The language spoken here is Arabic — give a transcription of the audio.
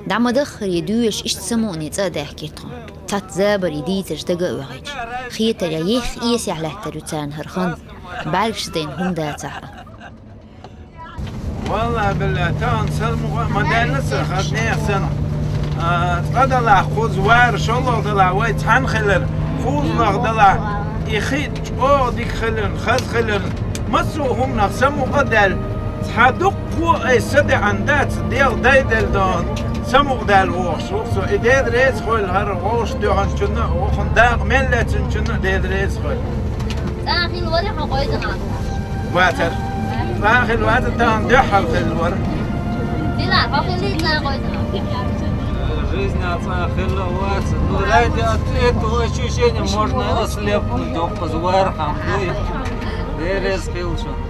دعم دخر يدوش إيش تسموني تصدق حكيتهم تتزابر يديتش دقوعج خيتر يخ إيس يحلح تروتان هرخن بعرفش دين هم دا تحرا والله بالله تان سلمو ما دين نسر خدني أحسن قد الله خوز وار شلو دلا ويت حن خلر خوز لغ دلا يخيت أو ديك خلن خز خلن مسو هم نخسمو قدل حدقو أي سد عندات ديال دايدل دون سمو دال ووش وخسو إداد ريز خويل هر ووش دوغن شنو وخن داغ ملتن شنو ديد ريز خويل آخر ورق قويدنا واتر آخر واتر تان دحل في الورق لا آخر لينا قويدنا Жизнь отца хиловат, ну ради этого ощущения можно ослепнуть, он позвар, хамдует, дерез хилшон.